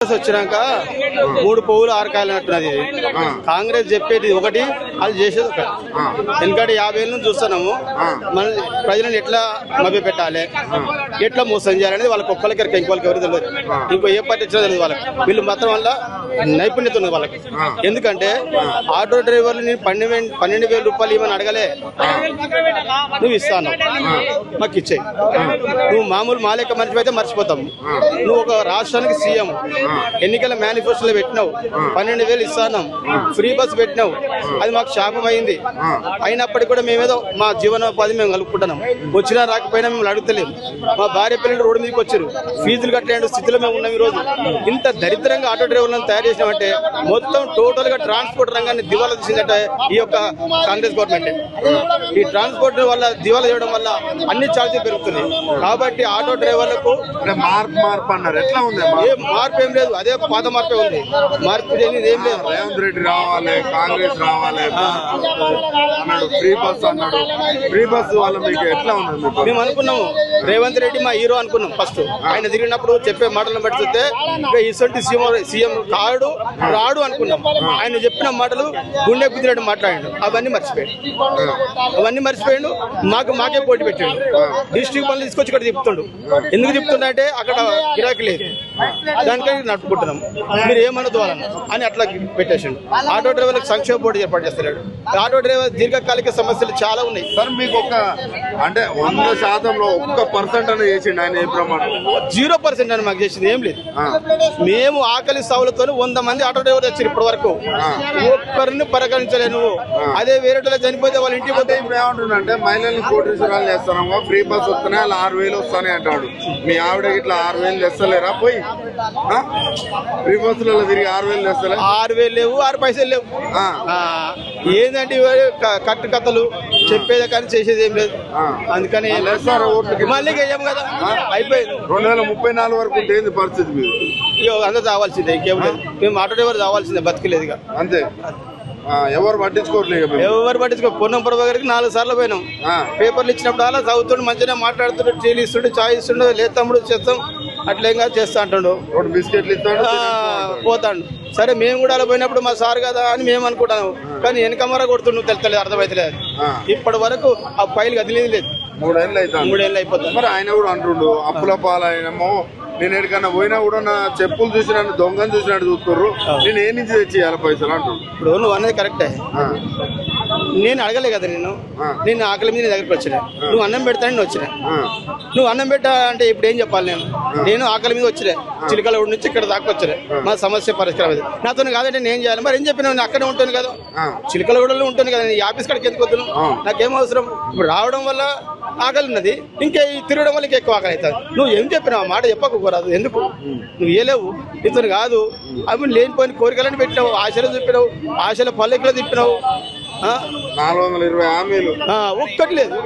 వచ్చినాక 3 పువ్వులు 6 కాయలు అన్నట్టున్నది. కాంగ్రెస్ చెప్పేది ఒకటి, అది చేసేది ఒకటి. ఎందుకంటే 50 ఏళ్ళ నుంచి చూస్తున్నాము, మన ప్రజలను ఎట్లా మభ్య పెట్టాలి, ఎట్లా మోసం చేయాలనేది వాళ్ళకి ఒక్కరికి ఇంకోళ్ళకి ఎవరు తెలియదు. ఇంకో ఏ పార్టీ వచ్చినా తెలియదు వాళ్ళకి. వీళ్ళు మాత్రం వల్ల నైపుణ్యత ఉంది వాళ్ళకి. ఎందుకంటే ఆటో డ్రైవర్లు నేను 12,000 రూపాయలు ఇవ్వని అడగలే, నువ్వు ఇస్తాను, మాకు ఇచ్చేయి. నువ్వు మామూలు మా లెక్క మర్చిపోతే మర్చిపోతాము. నువ్వు ఒక రాష్ట్రానికి సీఎం, ఎన్నికల మేనిఫెస్టోలో పెట్టినావు, 12,000 ఇస్తాను, ఫ్రీ బస్ పెట్టినావు. అది మాకు శాపం అయింది. అయినప్పటికీ కూడా మేమేదో మా జీవనోపాధి మేము కలుపుకుంటున్నాం. వచ్చినా రాకపోయినా మేము అడుగుతలేము. మా భార్య పిల్లలు రోడ్డు మీదకి వచ్చారు, ఫీజులు కట్టలేని స్థితిలో మేము ఉన్నాం. ఈ రోజు ఇంత దరిద్రంగా ఆటో డ్రైవర్లను తయారు చేసినామంటే మొత్తం టోటల్ గా ట్రాన్స్పోర్ట్ రంగాన్ని దివాలా తీసిందంటే ఈ యొక్క కాంగ్రెస్ గవర్నమెంట్. ఈ ట్రాన్స్పోర్ట్ వల్ల దివాలా చేయడం వల్ల అన్ని ఛార్జీలు పెరుగుతున్నాయి. కాబట్టి ఆటో డ్రైవర్లకు మార్పు అన్నారు. ఎట్లా ఉంది? ఏ మార్పు ఏం లేదు, అదే పాత మార్పే ఉంది. మార్పు అనేది ఏం లేదు. రేవంత్ రెడ్డి రావాలి, కాంగ్రెస్ రావాలి అన్నాడు, ఫ్రీ బస్ అన్నాడు. ఫ్రీ బస్ వల్ల మీకు ఎట్లా ఉంది? మేము అనుకున్నాము రేవంత్ రెడ్డి మా హీరో అనుకున్నాం. ఫస్ట్ ఆయన తిరిగినప్పుడు చెప్పే మాటలను బట్టి చూస్తే ఇసొంటి సీఎం కాడు రాడు అనుకున్నాం. ఆయన చెప్పిన మాటలు గుండె కుదిరేట్టు మాట్లాడాడు. అవన్నీ మర్చిపోయాడు. మాకే పోటీ పెట్టాడు. డిస్ట్రిక్ట్ పనులు తీసుకొచ్చి ఇక్కడ తిప్పుతుండు. ఎందుకు తిప్పుతుండే అక్కడ గిరాకీ లేదు, దానికని నడుపుకుంటున్నాం. మీరు ఏమన్నదో అని అట్లా పెట్టేసాడు. ఆటో డ్రైవర్లకు సంక్షేమ బోర్డు ఏర్పాటు చేస్తున్నాడు. ఆటో డ్రైవర్ దీర్ఘకాలిక సమస్యలు చాలా ఉన్నాయి. సార్ మీకు అంటే 100%లో 1% అని చేసిండు ఆయన. ఏ ప్రమాణం? 0% అని మాకు చేసింది ఏం లేదు. మేము ఆకలి సావులతో 100 మంది ఆటో డ్రైవర్ వచ్చారు ఇప్పటి వరకు, ఒక్కరిని పరిగణించలేను. అదే వేరే చనిపోతే వాళ్ళ ఇంటికి పోతే ఇప్పుడు ఏమంటుండే, మహిళల్ని కోటీశ్వరాలు చేస్తున్నాము, ఫ్రీ బస్ వస్తున్నాయి, అలా 6,000 వస్తానే అంటాడు. మీ ఆవిడ ఇట్లా 6,000 తెస్తలేరా? పోయి ఫ్రీ బస్సులలో తిరిగి 6,000 తెస్తలే? 6,000 లేవు, 6 పైసలు లేవు. ఏంటంటే కట్టు కథలు చెప్పేది కానీ చేసేది ఏం లేదు. అందుకని మళ్ళీ వేయం కదా, అయిపోయింది. 2034 వరకు ఉంటే ఏంది పరిస్థితి? మీరు అందరూ రావాల్సిందే, ఇంకేం లేదు. మేము ఆటో డ్రైవర్ రావాల్సిందే, బతికలేదు అంతే. ఎవరు పట్టించుకోవట్లేదు. పొన్నం ప్రభా గారికి 4 సార్లు పోయినాం. పేపర్లు ఇచ్చినప్పుడు అలా చదువుతుండు, మంచిగా మాట్లాడుతుండు, టీలు ఇస్తుండు, చాయ్ ఇస్తుండు, లేదు తమ్ముడు చేస్తాం అట్లేం కాదు చేస్తా అంటుండు, బిస్కెట్లు ఇస్తాడు, పోతాడు. సరే మేము కూడా అలా పోయినప్పుడు మా సార్ కదా అని మేము అనుకుంటాము. కానీ వెనకమర కొడుతుండు, తెలుస్తలేదు, అర్థమైతలేదు. ఇప్పటి వరకు ఆ ఫైల్ కదిలేదు లేదు. 3 ఏళ్ళు అయిపోతుంది. మరి ఆయన కూడా అంటుండు అప్పుల పాలైనమో, నేను ఎక్కడికన్నా పోయినా కూడా నా చెప్పులు చూసినట్టు, దొంగను చూసినట్టు చూస్తుర్రు, నేను ఏ నుంచి తెచ్చేయాలి పైసలు అంటుండు. ఇప్పుడు నువ్వు అన్నది కరెక్టే. నేను అడగలే కదా, నేను ఆకలి మీద నీ దగ్గరికి వచ్చిన, నువ్వు అన్నం పెడతానని వచ్చిన. నువ్వు అన్నం పెట్టా అంటే ఇప్పుడు ఏం చెప్పాలి? నేను ఆకలి మీద వచ్చిన, చిలకల నుంచి ఇక్కడ దాకా వచ్చిన, మా సమస్య పరిష్కారం అది. నాతో కాదంటే నేను చేయాలి. మరి ఏం చెప్పినా నేను అక్కడే ఉంటాను కదా, చిలకలగూడలో ఉంటాను కదా, నేను ఆఫీస్ కాడికి ఎందుకు వద్దును? నాకేం అవసరం? ఇప్పుడు రావడం వల్ల ఆకలి ఉన్నది, ఇంకా తిరగడం వల్ల ఇంకా ఎక్కువ ఆకలి అవుతుంది. నువ్వు ఏం చెప్పినావు? మాట చెప్పకపోరాదు. ఎందుకు నువ్వు ఏలేవు? ఇతను కాదు, అవి లేనిపోయిన కోరికలను పెట్టినావు, ఆశలు చెప్పినావు, ఆశల పల్లెకులు తిప్పినావు. 420 హామీలు ఒక్కటి లేదు.